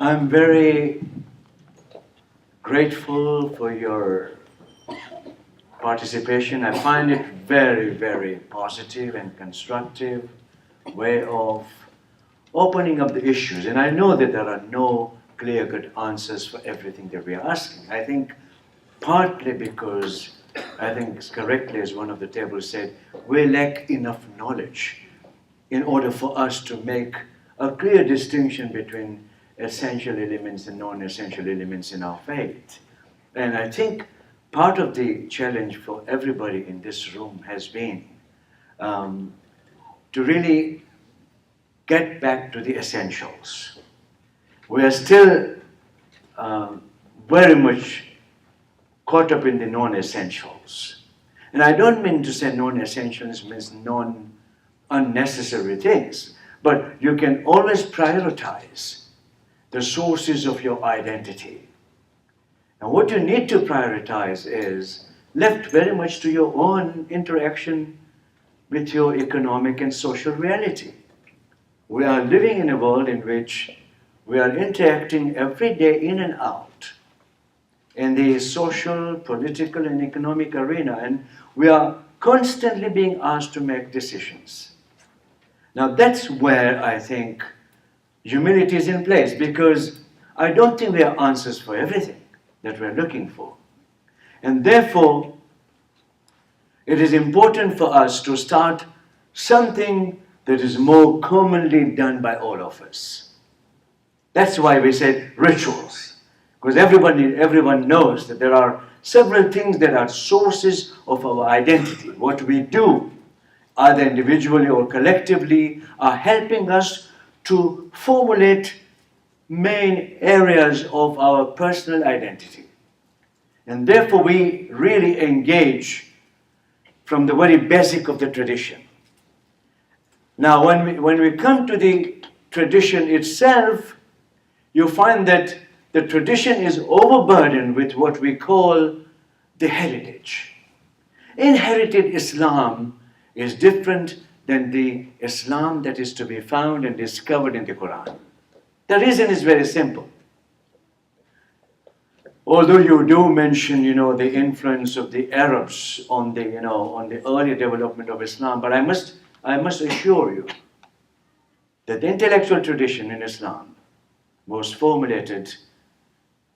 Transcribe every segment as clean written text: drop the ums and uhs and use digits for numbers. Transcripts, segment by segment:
I'm very grateful for your participation. I find it very, very positive and constructive way of opening up the issues. And I know that there are no clear-cut answers for everything that we are asking. I think partly because, I think correctly as one of the tables said, we lack enough knowledge in order for us to make a clear distinction between essential elements and non-essential elements in our faith. And I think part of the challenge for everybody in this room has been to really get back to the essentials. We are still very much caught up in the non-essentials. And I don't mean to say non-essentials means unnecessary things, but you can always prioritize the sources of your identity. And what you need to prioritize is left very much to your own interaction with your economic and social reality. We are living in a world in which we are interacting every day in and out in the social, political, and economic arena, and we are constantly being asked to make decisions. Now that's where I think humility is in place, because I don't think we have answers for everything that we're looking for. And therefore, it is important for us to start something that is more commonly done by all of us. That's why we said rituals, because everyone knows that there are several things that are sources of our identity. What we do, either individually or collectively, are helping us to formulate main areas of our personal identity. And therefore we really engage from the very basic of the tradition. Now when we come to the tradition itself, you find that the tradition is overburdened with what we call the heritage. Inherited Islam is different than the Islam that is to be found and discovered in the Quran. The reason is very simple. Although you do mention, the influence of the Arabs on the early development of Islam, but I must assure you that the intellectual tradition in Islam was formulated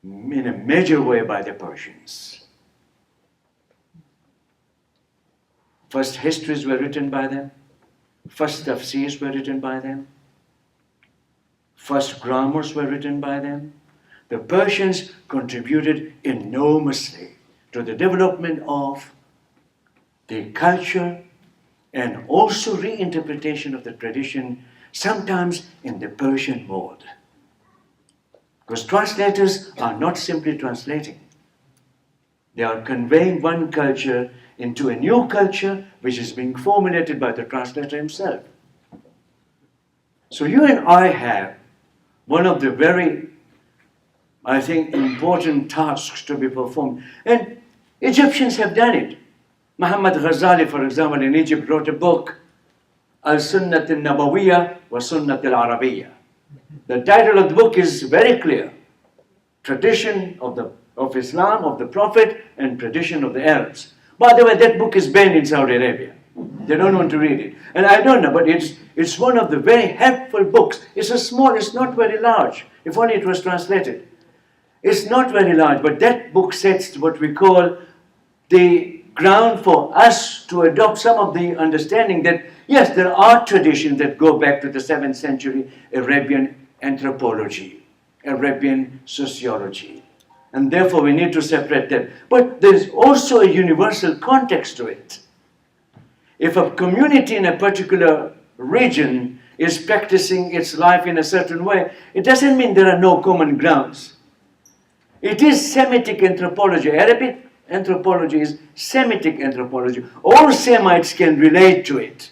in a major way by the Persians. First histories were written by them. First tafsirs were written by them. First grammars were written by them. The Persians contributed enormously to the development of the culture and also reinterpretation of the tradition, sometimes in the Persian mode. Because translators are not simply translating. They are conveying one culture into a new culture which is being formulated by the translator himself. So you and I have one of the very, I think, important tasks to be performed. And Egyptians have done it. Muhammad Ghazali, for example, in Egypt wrote a book, Al-Sunnat al-Nabawiyya wa Sunnat al-Arabiyya. The title of the book is very clear. Tradition of Islam, of the Prophet, and tradition of the Arabs. By the way, that book is banned in Saudi Arabia. They don't want to read it. And I don't know, but it's one of the very helpful books. It's not very large, if only it was translated. It's not very large, but that book sets what we call the ground for us to adopt some of the understanding that, yes, there are traditions that go back to the 7th century Arabian anthropology, Arabian sociology. And therefore we need to separate that. But there's also a universal context to it. If a community in a particular region is practicing its life in a certain way, it doesn't mean there are no common grounds. It is Semitic anthropology. Arabic anthropology is Semitic anthropology. All Semites can relate to it.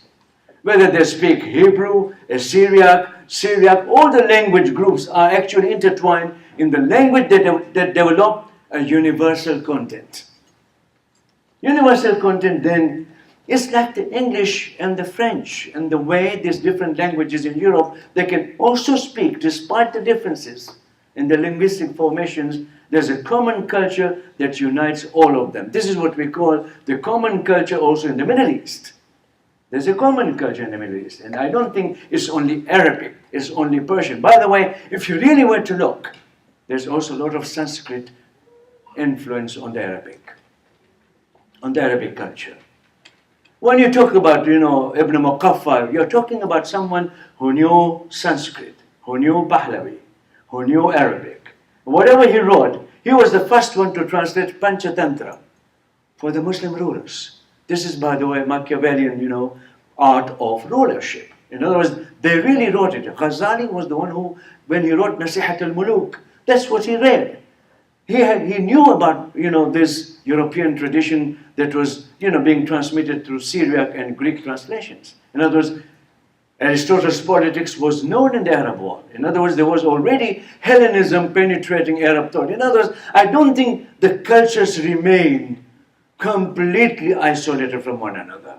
Whether they speak Hebrew, Syriac, all the language groups are actually intertwined in the language that develop a universal content. Universal content then is like the English and the French, and the way these different languages in Europe, they can also speak, despite the differences, In the linguistic formations, there's a common culture that unites all of them. This is what we call the common culture also in the Middle East. There's a common culture in the Middle East, and I don't think it's only Arabic, it's only Persian. By the way, if you really were to look, there's also a lot of Sanskrit influence on the Arabic culture. When you talk about, Ibn Muqaffal, you're talking about someone who knew Sanskrit, who knew Pahlavi, who knew Arabic. Whatever he wrote, he was the first one to translate Panchatantra for the Muslim rulers. This is, by the way, Machiavellian, art of rulership. In other words, they really wrote it. Ghazali was the one who, when he wrote Nasihat al-Muluk, that's what he read. He knew about, this European tradition that was, being transmitted through Syriac and Greek translations. In other words, Aristotle's politics was known in the Arab world. In other words, there was already Hellenism penetrating Arab thought. In other words, I don't think the cultures remain completely isolated from one another.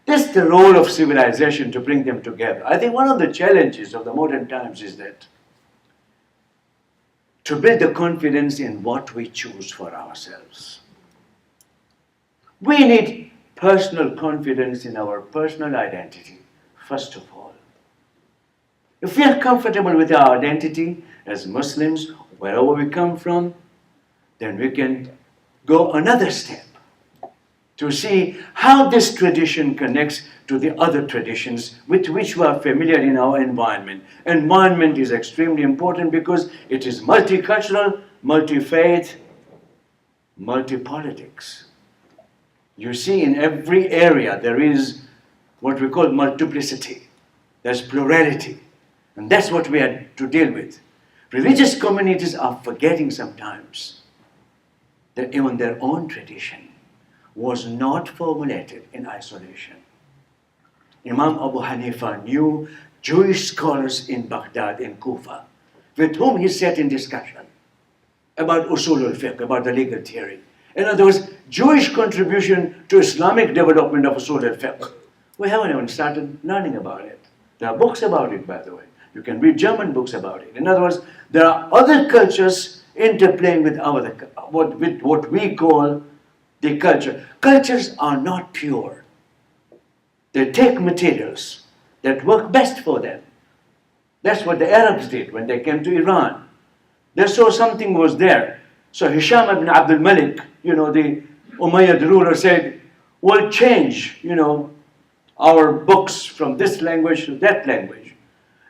That's the role of civilization, to bring them together. I think one of the challenges of the modern times is that to build the confidence in what we choose for ourselves. We need personal confidence in our personal identity, first of all. If we are comfortable with our identity as Muslims, wherever we come from, then we can go another step to see how this tradition connects to the other traditions with which we are familiar in our environment. Environment is extremely important because it is multicultural, multi-faith, multi-politics. You see, in every area there is what we call multiplicity. There's plurality. And that's what we had to deal with. Religious communities are forgetting sometimes that even their own tradition was not formulated in isolation. Imam Abu Hanifa knew Jewish scholars in Baghdad and Kufa, with whom he sat in discussion about usul al-fiqh, about the legal theory. In other words, Jewish contribution to Islamic development of usul al-fiqh. We haven't even started learning about it. There are books about it, by the way. You can read German books about it. In other words, there are other cultures interplaying with what we call the culture. Cultures are not pure. They take materials that work best for them. That's what the Arabs did when they came to Iran. They saw something was there. So Hisham ibn Abdul Malik, the Umayyad ruler, said, we'll change, our books from this language to that language.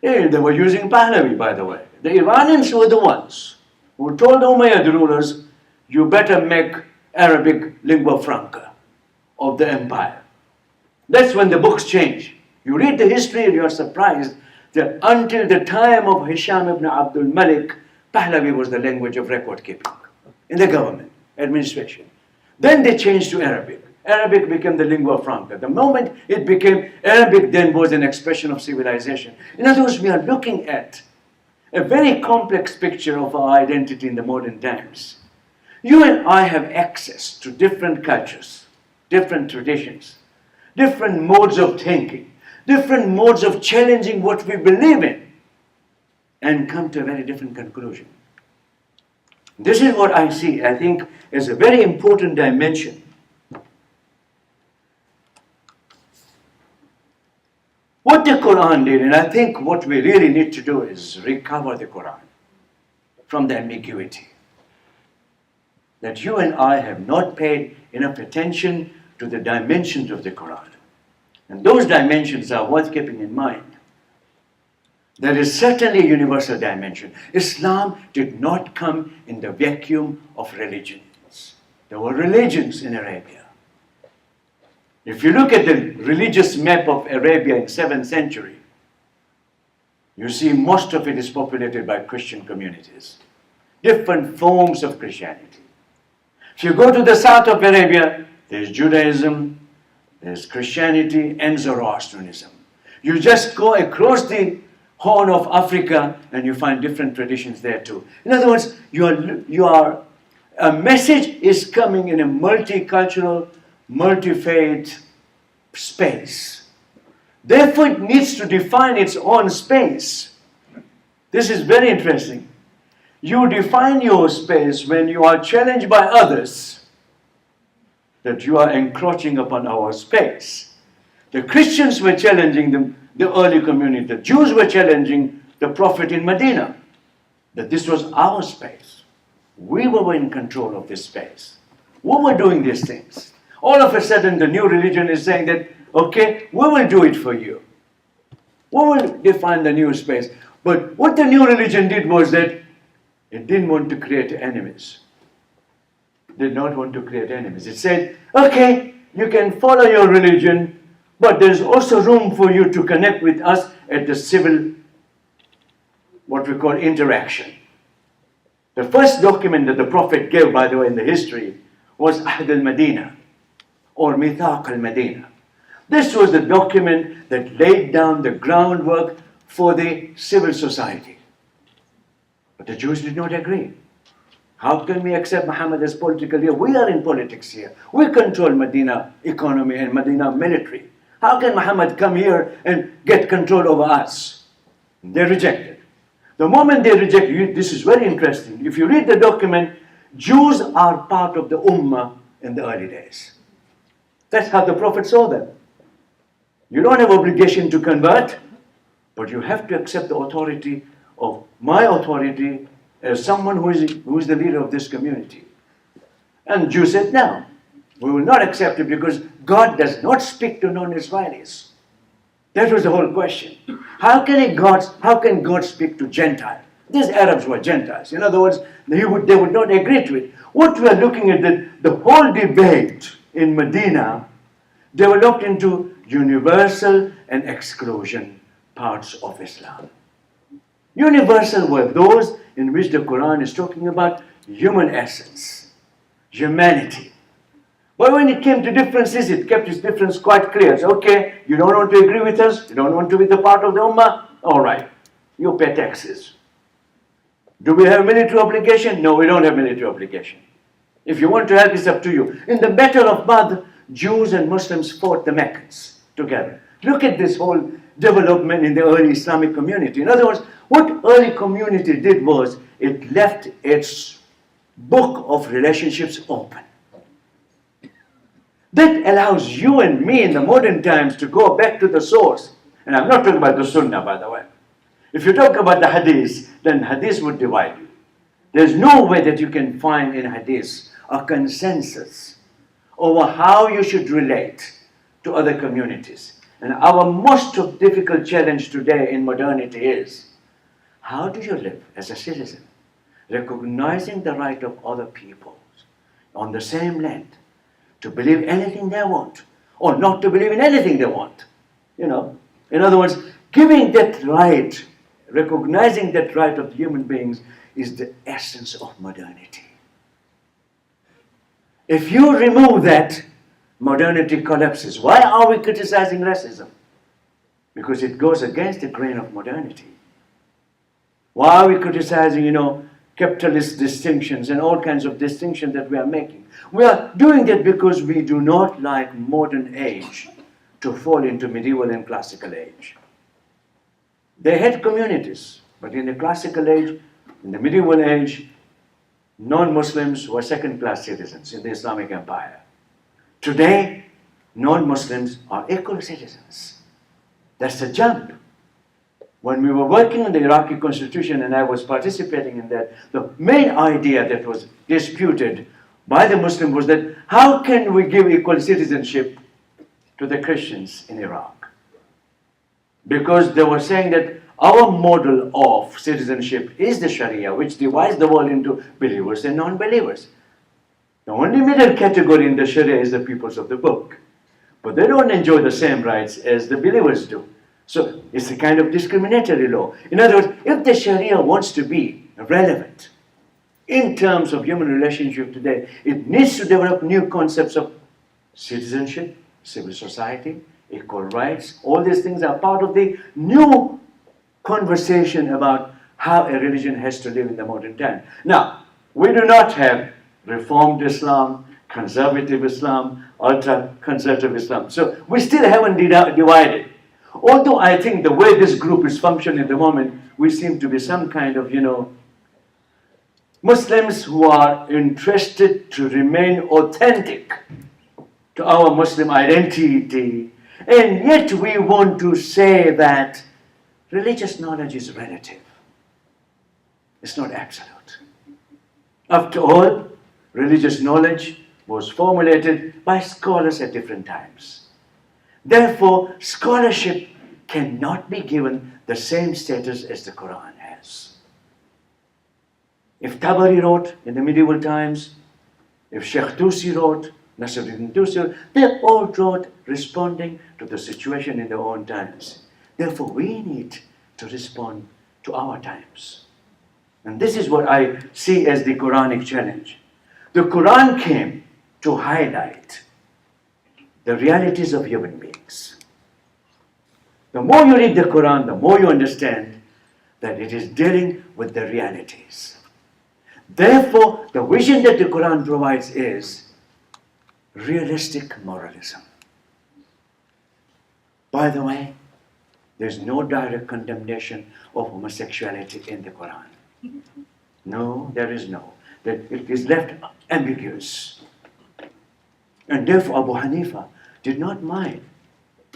They were using Pahlavi, by the way. The Iranians were the ones who told the Umayyad rulers, you better make Arabic lingua franca of the empire. That's when the books change. You read the history and you are surprised that until the time of Hisham ibn Abdul Malik, Pahlavi was the language of record keeping in the government, administration. Then they changed to Arabic. Arabic became the lingua franca. The moment it became Arabic, then was an expression of civilization. In other words, we are looking at a very complex picture of our identity in the modern times. You and I have access to different cultures, different traditions, different modes of thinking, different modes of challenging what we believe in, and come to a very different conclusion. This is what I see, I think, as a very important dimension. What the Quran did, and I think what we really need to do is recover the Quran from the ambiguity. That you and I have not paid enough attention to the dimensions of the Quran. And those dimensions are worth keeping in mind. There is certainly a universal dimension. Islam did not come in the vacuum of religions. There were religions in Arabia. If you look at the religious map of Arabia in 7th century, you see most of it is populated by Christian communities. Different forms of Christianity. If you go to the south of Arabia, there's Judaism, there's Christianity, and Zoroastrianism. You just go across the Horn of Africa and you find different traditions there too. In other words, a message is coming in a multicultural, multi-faith space. Therefore, it needs to define its own space. This is very interesting. You define your space when you are challenged by others that you are encroaching upon our space. The Christians were challenging the early community. The Jews were challenging the prophet in Medina, that this was our space. We were in control of this space. We were doing these things. All of a sudden, the new religion is saying that, okay, we will do it for you. We will define the new space. But what the new religion did was that it didn't want to create enemies. Did not want to create enemies. It said, okay, you can follow your religion, but there's also room for you to connect with us at the civil, what we call interaction. The first document that the Prophet gave, by the way, in the history, was Ahd al-Madina, or Mithaq al-Madina. This was the document that laid down the groundwork for the civil society. But the Jews did not agree. How can we accept Muhammad as political leader? We are in politics here. We control Medina economy and Medina military. How can Muhammad come here and get control over us? They rejected. The moment they reject, this is very interesting. If you read the document, Jews are part of the Ummah in the early days. That's how the Prophet saw them. You don't have obligation to convert, but you have to accept the authority of my authority as someone who is the leader of this community. And Jews said, no, we will not accept it because God does not speak to non-Israelis. That was the whole question. How can God speak to Gentiles? These Arabs were Gentiles. In other words, they would not agree to it. What we are looking at, the whole debate in Medina developed into universal and exclusion parts of Islam. Universal were those in which the Quran is talking about human essence, humanity. But when it came to differences, it kept its difference quite clear. So, okay, you don't want to agree with us, you don't want to be the part of the Ummah, all right, you pay taxes. Do we have military obligation? No, we don't have military obligation. If you want to help, it's up to you. In the Battle of Badr, Jews and Muslims fought the Meccans together. Look at this whole development in the early Islamic community. In other words, what early community did was it left its book of relationships open. That allows you and me in the modern times to go back to the source. And I'm not talking about the Sunnah, by the way. If you talk about the Hadith, then Hadith would divide you. There's no way that you can find in Hadith a consensus over how you should relate to other communities. And our most difficult challenge today in modernity is, how do you live as a citizen, recognizing the right of other peoples on the same land to believe anything they want, or not to believe in anything they want? You know, in other words, giving that right, recognizing that right of human beings is the essence of modernity. If you remove that, modernity collapses. Why are we criticizing racism? Because it goes against the grain of modernity. Why are we criticizing, capitalist distinctions and all kinds of distinctions that we are making? We are doing that because we do not like modern age to fall into medieval and classical age. They had communities, but in the classical age, in the medieval age, non-Muslims were second-class citizens in the Islamic Empire. Today, non-Muslims are equal citizens. That's a jump. When we were working on the Iraqi constitution and I was participating in that, the main idea that was disputed by the Muslims was that how can we give equal citizenship to the Christians in Iraq? Because they were saying that our model of citizenship is the Sharia, which divides the world into believers and non-believers. The only middle category in the Sharia is the peoples of the book. But they don't enjoy the same rights as the believers do. So it's a kind of discriminatory law. In other words, if the Sharia wants to be relevant in terms of human relationship today, it needs to develop new concepts of citizenship, civil society, equal rights. All these things are part of the new conversation about how a religion has to live in the modern time. Now, we do not have Reformed Islam, conservative Islam, ultra-conservative Islam. So we still haven't divided. Although I think the way this group is functioning at the moment, we seem to be some kind of, Muslims who are interested to remain authentic to our Muslim identity, and yet we want to say that religious knowledge is relative. It's not absolute. After all, religious knowledge was formulated by scholars at different times. Therefore, scholarship cannot be given the same status as the Quran has. If Tabari wrote in the medieval times, if Sheikh Tusi wrote, Nasruddin Tusi, they all wrote responding to the situation in their own times. Therefore, we need to respond to our times. And this is what I see as the Quranic challenge. The Quran came to highlight the realities of human beings. The more you read the Quran, the more you understand that it is dealing with the realities. Therefore, the vision that the Quran provides is realistic moralism. By the way, there's no direct condemnation of homosexuality in the Quran. No, there is no. That it is left ambiguous. And therefore Abu Hanifa did not mind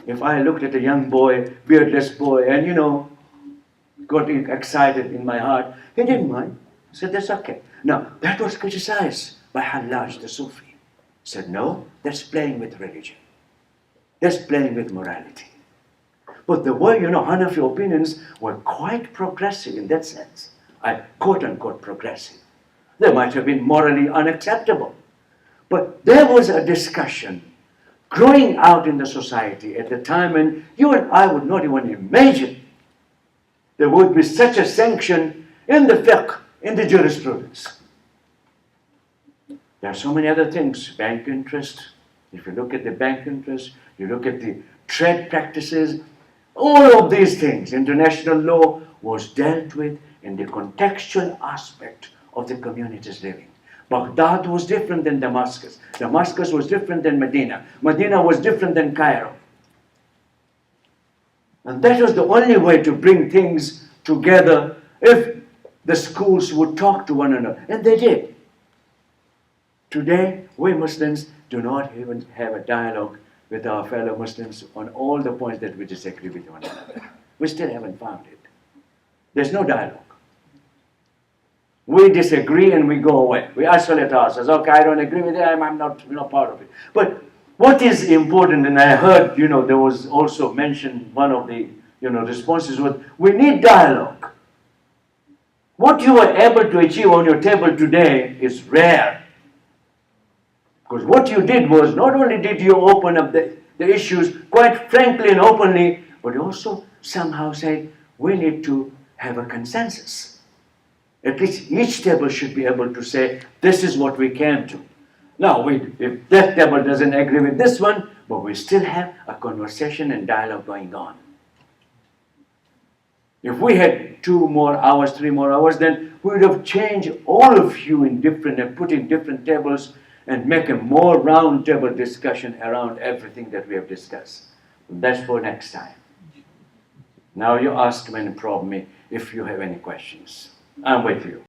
if I looked at a young boy, beardless boy, and got excited in my heart. He didn't mind. He said, that's okay. Now, that was criticized by Hallaj, the Sufi. He said, no, that's playing with religion. That's playing with morality. But the word, Hanafi opinions were quite progressive in that sense. Quote-unquote progressive. They might have been morally unacceptable. But there was a discussion growing out in the society at the time when you and I would not even imagine there would be such a sanction in the fiqh, in the jurisprudence. There are so many other things. Bank interest. If you look at the bank interest, you look at the trade practices, all of these things, international law was dealt with in the contextual aspect of the community's living. Baghdad was different than Damascus. Damascus was different than Medina. Medina was different than Cairo. And that was the only way to bring things together if the schools would talk to one another. And they did. Today, we Muslims do not even have a dialogue with our fellow Muslims on all the points that we disagree with one another. We still haven't found it. There's no dialogue. We disagree and we go away. We isolate ourselves. Okay, I don't agree with it. I'm not part of it. But what is important, and I heard, there was also mentioned one of the, responses was, we need dialogue. What you were able to achieve on your table today is rare. Because what you did was, not only did you open up the issues quite frankly and openly, but you also somehow said, we need to have a consensus. At least each table should be able to say, this is what we came to. Now, if that table doesn't agree with this one, but we still have a conversation and dialogue going on. If we had 2 more hours, 3 more hours, then we would have changed all of you in different and put in different tables and make a more round table discussion around everything that we have discussed. That's for next time. Now you ask me and probe me if you have any questions. I'm with you.